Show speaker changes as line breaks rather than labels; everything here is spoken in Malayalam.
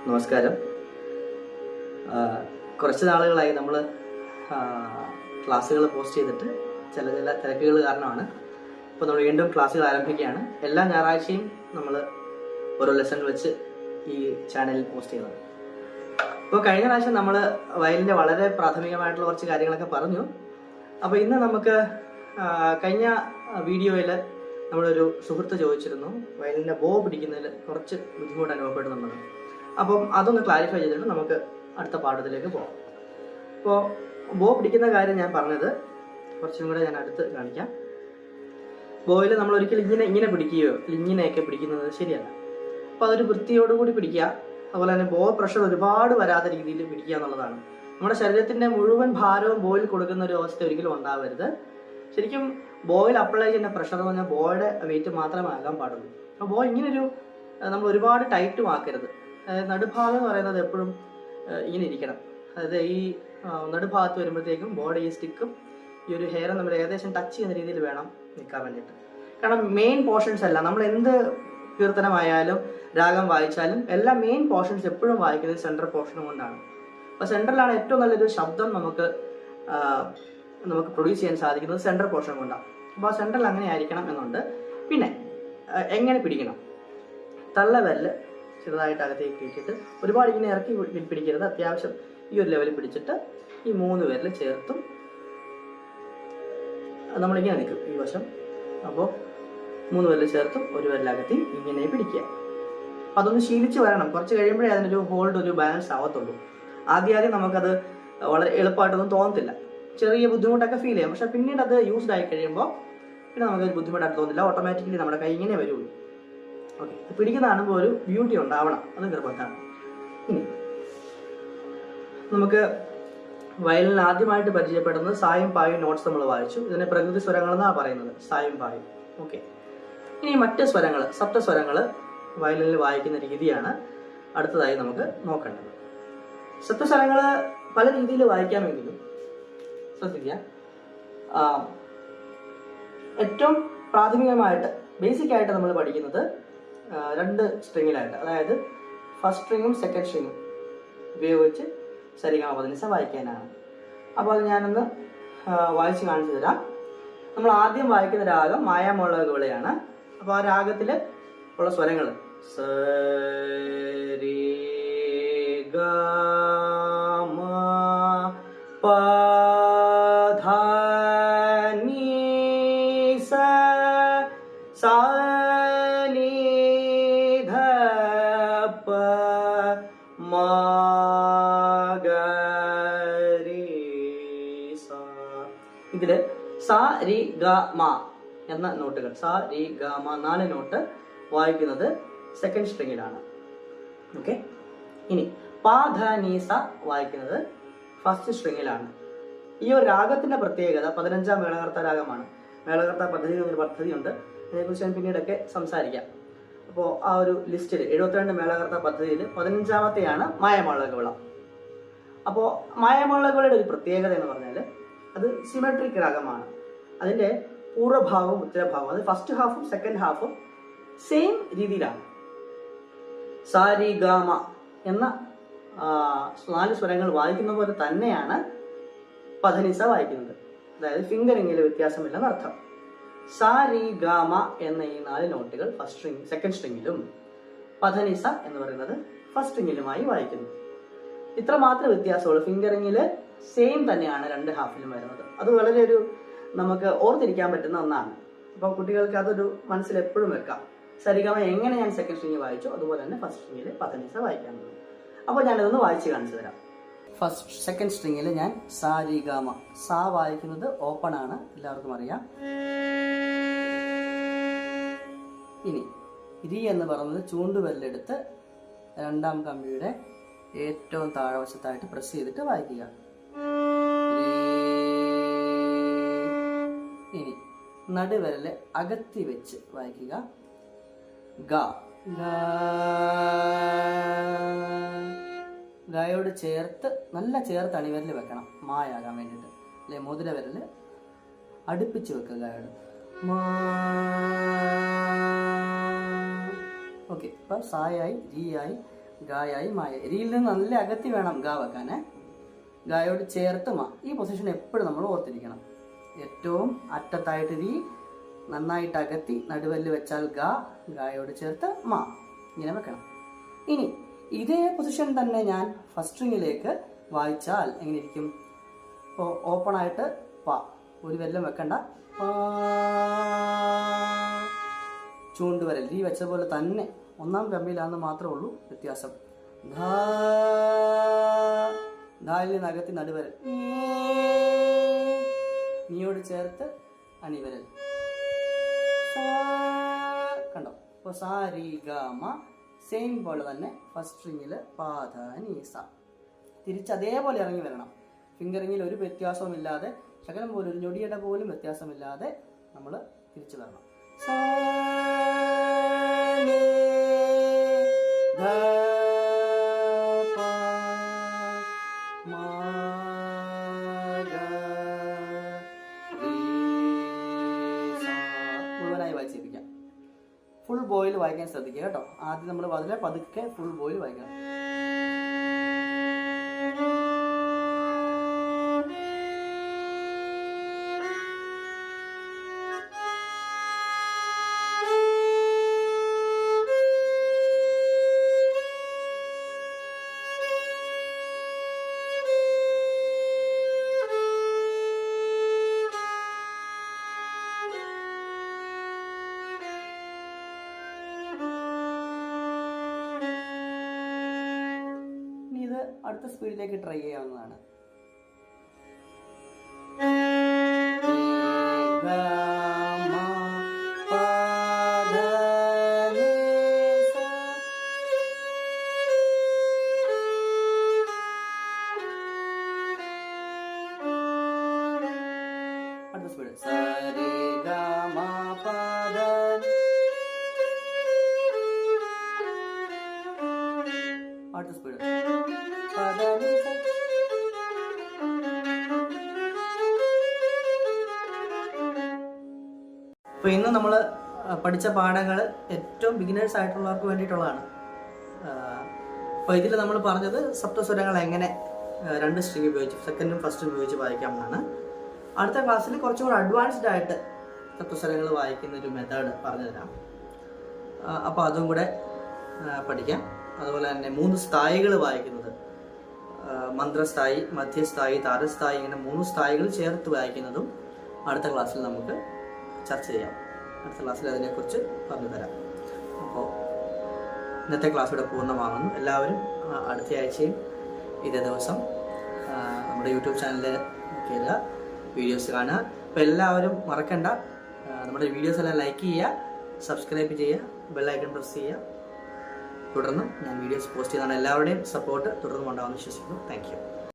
നമസ്കാരം. കുറച്ച് നാളുകളായി നമ്മൾ ക്ലാസ്സുകൾ പോസ്റ്റ് ചെയ്തിട്ട് ചില തിരക്കുകൾ കാരണമാണ് ഇപ്പോൾ നമ്മൾ വീണ്ടും ക്ലാസ്സുകൾ ആരംഭിക്കുകയാണ്. എല്ലാ ഞായറാഴ്ചയും നമ്മൾ ഓരോ ലെസൺ വെച്ച് ഈ ചാനലിൽ പോസ്റ്റ് ചെയ്യുന്നത്. ഇപ്പോൾ കഴിഞ്ഞ പ്രാവശ്യം നമ്മൾ വയലിൻ്റെ വളരെ പ്രാഥമികമായിട്ടുള്ള കുറച്ച് കാര്യങ്ങളൊക്കെ പറഞ്ഞു. അപ്പോൾ ഇന്ന് നമുക്ക് കഴിഞ്ഞ വീഡിയോയിൽ നമ്മളൊരു സുഹൃത്ത് ചോദിച്ചിരുന്നു വയലിൻ്റെ ബോ പിടിക്കുന്നതിൽ കുറച്ച് ബുദ്ധിമുട്ട് അനുഭവപ്പെടുന്നുണ്ടെന്ന്. അപ്പം അതൊന്ന് ക്ലാരിഫൈ ചെയ്തിട്ട് നമുക്ക് അടുത്ത പാഠത്തിലേക്ക് പോകാം. അപ്പോൾ ബോ പിടിക്കുന്ന കാര്യം ഞാൻ പറഞ്ഞത് കുറച്ചും കൂടെ ഞാൻ അടുത്ത് കാണിക്കാം. ബോയിൽ നമ്മൾ ഒരിക്കലും ഇങ്ങനെ പിടിക്കുകയോ ഇങ്ങനെയൊക്കെ പിടിക്കുന്നത് ശരിയല്ല. അപ്പോൾ അതൊരു വൃത്തിയോടുകൂടി പിടിക്കുക. അതുപോലെ തന്നെ ബോ പ്രഷർ ഒരുപാട് വരാത്ത രീതിയിൽ പിടിക്കുക എന്നുള്ളതാണ്. നമ്മുടെ ശരീരത്തിൻ്റെ മുഴുവൻ ഭാരവും ബോയിൽ കൊടുക്കുന്ന ഒരു അവസ്ഥ ഒരിക്കലും ഉണ്ടാവരുത്. ശരിക്കും ബോയിൽ അപ്ലൈ ചെയ്യുന്ന പ്രഷർ എന്ന് പറഞ്ഞാൽ ബോയുടെ വെയിറ്റ് മാത്രമേ ആകാൻ പാടുള്ളൂ. അപ്പോൾ ബോ ഇങ്ങനൊരു നമ്മൾ ഒരുപാട് ടൈറ്റും ആക്കരുത്. അതായത് നടുഭാഗം എന്ന് പറയുന്നത് എപ്പോഴും ഇങ്ങനെ ഇരിക്കണം. അതായത് ഈ നടുഭാഗത്ത് വരുമ്പോഴത്തേക്കും ബോയുടെ ഈ സ്റ്റിക്കും ഈ ഒരു ഹെയറും നമ്മൾ ഏകദേശം ടച്ച് ചെയ്യുന്ന രീതിയിൽ വേണം നിൽക്കാൻ വേണ്ടിയിട്ട്. കാരണം മെയിൻ പോർഷൻസ് എല്ലാം നമ്മൾ എന്ത് കീർത്തനമായാലും രാഗം വായിച്ചാലും എല്ലാ മെയിൻ പോർഷൻസ് എപ്പോഴും വായിക്കുന്നത് സെൻട്രൽ പോർഷൻ കൊണ്ടാണ്. അപ്പോൾ സെൻട്രലാണ് ഏറ്റവും നല്ലൊരു ശബ്ദം നമുക്ക് പ്രൊഡ്യൂസ് ചെയ്യാൻ സാധിക്കുന്നത് സെൻട്രൽ പോർഷൻ കൊണ്ടാണ്. അപ്പോൾ ആ സെൻട്രൽ അങ്ങനെ ആയിരിക്കണം എന്നുണ്ട്. പിന്നെ എങ്ങനെ പിടിക്കണം? തള്ളവിരല് ചെറുതായിട്ട് അകത്തേക്ക് ഇട്ടിട്ട് ഒരുപാട് ഇങ്ങനെ ഇറക്കി പിടിക്കരുത്. അത്യാവശ്യം ഈ ഒരു ലെവലിൽ പിടിച്ചിട്ട് ഈ 3 വിരൽ ചേർത്തും നമ്മളിങ്ങനെ നിൽക്കും ഈ വശം. അപ്പോൾ 3 വിരൽ ചേർത്തും ഒരു വിരലകത്തി ഇങ്ങനെ പിടിക്കുക. അപ്പം അതൊന്ന് ശീലിച്ച് വരണം. കുറച്ച് കഴിയുമ്പോഴേ അതിനൊരു ഹോൾഡ് ഒരു ബാലൻസ് ആവത്തുള്ളൂ. ആദ്യം നമുക്കത് വളരെ എളുപ്പമായിട്ടൊന്നും തോന്നത്തില്ല. ചെറിയ ബുദ്ധിമുട്ടൊക്കെ ഫീൽ ചെയ്യാം. പക്ഷെ പിന്നീട് അത് യൂസ്ഡ് ആയി കഴിയുമ്പോൾ പിന്നെ നമുക്കത് ബുദ്ധിമുട്ടായിട്ട് തോന്നില്ല. ഓട്ടോമാറ്റിക്കലി നമ്മുടെ കൈ ഇങ്ങനെ വരുള്ളൂ. ഓക്കെ, പിടിക്കുന്ന കാണുമ്പോൾ ഒരു ബ്യൂട്ടി ഉണ്ടാവണം, അത് നിർബന്ധമാണ്. ഇനി നമുക്ക് വയലിന് ആദ്യമായിട്ട് പരിചയപ്പെടുന്നത് സായും പായും നോട്ട്സ് നമ്മൾ വായിച്ചു. ഇതിനെ പ്രകൃതി സ്വരങ്ങൾ എന്നാണ് പറയുന്നത്, സായും പായും. ഓക്കെ, ഇനി മറ്റ് സ്വരങ്ങൾ, സപ്തസ്വരങ്ങൾ വയലിനിൽ വായിക്കുന്ന രീതിയാണ് അടുത്തതായി നമുക്ക് നോക്കേണ്ടത്. സപ്തസ്വരങ്ങൾ പല രീതിയിൽ വായിക്കാമെങ്കിലും ശ്രദ്ധിക്കുക, ഏറ്റവും പ്രാഥമികമായിട്ട് ബേസിക് ആയിട്ട് നമ്മൾ പഠിക്കുന്നത് 2 സ്ട്രിങ്ങിലായിട്ട്, അതായത് ഫസ്റ്റ് സ്ട്രിങ്ങും സെക്കൻഡ് സ്ട്രിങ്ങും ഉപയോഗിച്ച് സരിഗമപദനിസ വായിക്കാനാണ്. അപ്പോൾ അത് ഞാനൊന്ന് വായിച്ച് കാണിച്ചു തരാം. നമ്മൾ ആദ്യം വായിക്കുന്ന രാഗം മായാമോളകളെയാണ്. അപ്പോൾ ആ രാഗത്തിൽ ഉള്ള സ്വരങ്ങൾ സരി ഗ മ പ ധ നി സ സ നി ധ പ മ ഗ രി സ. ഇതില് സ രി ഗ മ എന്ന നോട്ടുകൾ, സ രി ഗ മ 4 നോട്ട് വായിക്കുന്നത് സെക്കൻഡ് സ്ട്രിങ്ങിലാണ്. ഓക്കെ, ഇനി പ ധ നി സ വായിക്കുന്നത് ഫസ്റ്റ് സ്ട്രിങ്ങിലാണ്. ഈ ഒരു രാഗത്തിന്റെ പ്രത്യേകത 15ാം മേളകർത്ത രാഗമാണ്. മേളകർത്ത പദ്ധതി എന്നൊരു പദ്ധതിയുണ്ട്, അതിനെക്കുറിച്ച് ഞാൻ പിന്നീടൊക്കെ സംസാരിക്കാം. അപ്പോൾ ആ ഒരു ലിസ്റ്റിൽ 72 മേളകർത്ത പദ്ധതിയിൽ 15ാമത്തെയാണ് മായാമോളകവിള. അപ്പോൾ മായാമോളകവിളയുടെ ഒരു പ്രത്യേകത എന്ന് പറഞ്ഞാൽ അത് സിമെട്രിക് രാഗമാണ്. അതിൻ്റെ പൂർവ്വഭാഗവും ഉത്തരഭാഗവും, അത് ഫസ്റ്റ് ഹാഫും സെക്കൻഡ് ഹാഫും സെയിം രീതിയിലാണ്. സാരി ഗാമ എന്ന 4 സ്വരങ്ങൾ വായിക്കുന്ന പോലെ തന്നെയാണ് പധനിസ വായിക്കുന്നത്. അതായത് ഫിംഗറിങ്ങിൽ വ്യത്യാസമില്ലെന്ന് അർത്ഥം. സാരി ഗാമ എന്ന ഈ 4 നോട്ടുകൾ ഫസ്റ്റ് സ്ട്രിങ് സെക്കൻഡ് സ്ട്രിങ്ങിലും പധനിസ എന്ന് പറയുന്നത് ഫസ്റ്റ് സ്ട്രിങ്ങിലുമായി വായിക്കുന്നു. ഇത്ര മാത്രമേ വ്യത്യാസമുള്ളൂ. ഫിംഗറിങ്ങിൽ സെയിം തന്നെയാണ് 2 ഹാഫിലും വരുന്നത്. അത് വളരെ ഒരു നമുക്ക് ഓർത്തിരിക്കാൻ പറ്റുന്ന ഒന്നാണ്. അപ്പോൾ കുട്ടികൾക്ക് അതൊരു മനസ്സിൽ എപ്പോഴും വെക്കാം. സരിഗമ എങ്ങനെ ഞാൻ സെക്കൻഡ് സ്ട്രിങ് വായിച്ചു അതുപോലെ തന്നെ ഫസ്റ്റ് സ്ട്രിങ്ങിൽ പധനിസ വായിക്കാനുള്ളത്. അപ്പോൾ ഞാനിതൊന്ന് വായിച്ച് കാണിച്ചു തരാം. സെക്കൻഡ് സ്ട്രിങ്ങിൽ ഞാൻ സാ രി ഗ മ, സാ വായിക്കുന്നത് ഓപ്പൺ ആണ്, എല്ലാവർക്കും അറിയാം. ഇനി രി എന്ന് പറയുന്നത് ചൂണ്ടുവിരലെടുത്ത് 2ാം കമ്പിയുടെ ഏറ്റവും താഴെവശത്തായിട്ട് പ്രസ് ചെയ്തിട്ട് വായിക്കുക. ഇനി നടുവിരല് അകത്തി വെച്ച് വായിക്കുക. ഗ, ഗയോട് ചേർത്ത് നല്ല ചേർത്ത് അണിവിരൽ വെക്കണം, മായാകാൻ വേണ്ടിയിട്ട്. അല്ലെ മോതിര വിരല് അടുപ്പിച്ച് വെക്കുക ഗയോട്. ഓക്കെ, ഇപ്പം സായായി, രി ആയി, ഗായായി മായ. റിയിൽ നിന്ന് നല്ല അകത്തി വേണം ഗാ വെക്കാൻ. ഗായോട് ചേർത്ത് മാ. ഈ പൊസിഷൻ എപ്പോഴും നമ്മൾ ഓർത്തിരിക്കണം. ഏറ്റവും അറ്റത്തായിട്ട് രീ, നന്നായിട്ട് അകത്തി നടുവല്ല് വെച്ചാൽ ഗാ, ഗായോട് ചേർത്ത് മാ. ഇങ്ങനെ വെക്കണം. ഇനി ഇതേ പൊസിഷൻ തന്നെ ഞാൻ ഫസ്റ്റ് സ്ട്രിങ്ങിലേക്ക് വായിച്ചാൽ എങ്ങനെ ഇരിക്കും? ഇപ്പോൾ ഓപ്പൺ ആയിട്ട് പ, ഒരു വെല്ലം വെക്കണ്ട, ചൂണ്ടുവരൽ രീ വെച്ച പോലെ തന്നെ. ഒന്നാം കമ്പിയിലാണെന്ന് മാത്രമേ ഉള്ളൂ വ്യത്യാസം. ധായിൽ നിന്ന് അകത്തി നടുവരൽ, നീയോട് ചേർത്ത് അണിവരൽ. കണ്ടോ? ഇപ്പോൾ സാ രി ഗ മ സെയിം പോലെ തന്നെ ഫസ്റ്റ് സ്ട്രിങ്ങിൽ പാധ നീ സ. തിരിച്ച് അതേപോലെ ഇറങ്ങി വരണം. ഫിംഗറിങ്ങിൽ ഒരു വ്യത്യാസവും ഇല്ലാതെ, ശകലം പോലും ഒരു ഞൊടിയുടെ പോലും വ്യത്യാസമില്ലാതെ നമ്മൾ തിരിച്ചു വരണം. മുഴുവനായി വായിച്ചിരിക്കാം. ഫുൾ ബോയിൽ വായിക്കാൻ ശ്രദ്ധിക്കുക കേട്ടോ. ആദ്യം നമ്മൾ അതിലെ പതുക്കെ ഫുൾ ബോയിൽ വായിക്കണം. അടുത്ത സ്പീഡിലേക്ക് ട്രൈ ചെയ്യാവുന്നതാണ്. അടുത്ത സ്പീഡ് സരി ഗ മ പ ധ. അടുത്ത സ്പീഡ്. അപ്പോൾ ഇന്ന് നമ്മൾ പഠിച്ച പാഠങ്ങൾ ഏറ്റവും ബിഗിനേഴ്സ് ആയിട്ടുള്ളവർക്ക് വേണ്ടിയിട്ടുള്ളതാണ്. അപ്പോൾ ഇതിൽ നമ്മൾ പറഞ്ഞത് സപ്തസ്വരങ്ങൾ എങ്ങനെ രണ്ട് സ്ട്രിങ് ഉപയോഗിച്ച്, സെക്കൻഡും ഫസ്റ്റും ഉപയോഗിച്ച് വായിക്കാമെന്നാണ്. അടുത്ത ക്ലാസ്സിൽ കുറച്ചും കൂടെ അഡ്വാൻസ്ഡ് ആയിട്ട് സപ്തസ്വരങ്ങൾ വായിക്കുന്ന ഒരു മെത്തേഡ് പറഞ്ഞു തരാം. അപ്പോൾ അതും കൂടെ പഠിക്കാം. അതുപോലെ തന്നെ 3 സ്ഥായികൾ വായിക്കുന്നത്, മന്ത്രസ്ഥായി, മധ്യസ്ഥായി, താരസ്ഥായി, ഇങ്ങനെ 3 സ്ഥായികൾ ചേർത്ത് വായിക്കുന്നതും അടുത്ത ക്ലാസ്സിൽ നമുക്ക് ചർച്ച ചെയ്യാം. അടുത്ത ക്ലാസ്സിൽ അതിനെക്കുറിച്ച് പറഞ്ഞു തരാം. അപ്പോൾ ഇന്നത്തെ ക്ലാസ് ഇവിടെ പൂർണ്ണമാകുന്നു. എല്ലാവരും അടുത്ത ആഴ്ചയും ഇതേ ദിവസം നമ്മുടെ യൂട്യൂബ് ചാനലിൽ കയറുക, വീഡിയോസ് കാണുക. അപ്പോൾ എല്ലാവരും മറക്കണ്ട, നമ്മുടെ വീഡിയോസ് എല്ലാം ലൈക്ക് ചെയ്യുക, സബ്സ്ക്രൈബ് ചെയ്യുക, ബെല്ലൈക്കൺ പ്രസ് ചെയ്യുക. തുടർന്നും ഞാൻ വീഡിയോസ് പോസ്റ്റ് ചെയ്താണ്. എല്ലാവരുടെയും സപ്പോർട്ട് തുടർന്നും ഉണ്ടാകുമെന്ന് വിശ്വസിക്കുന്നു. Thank you.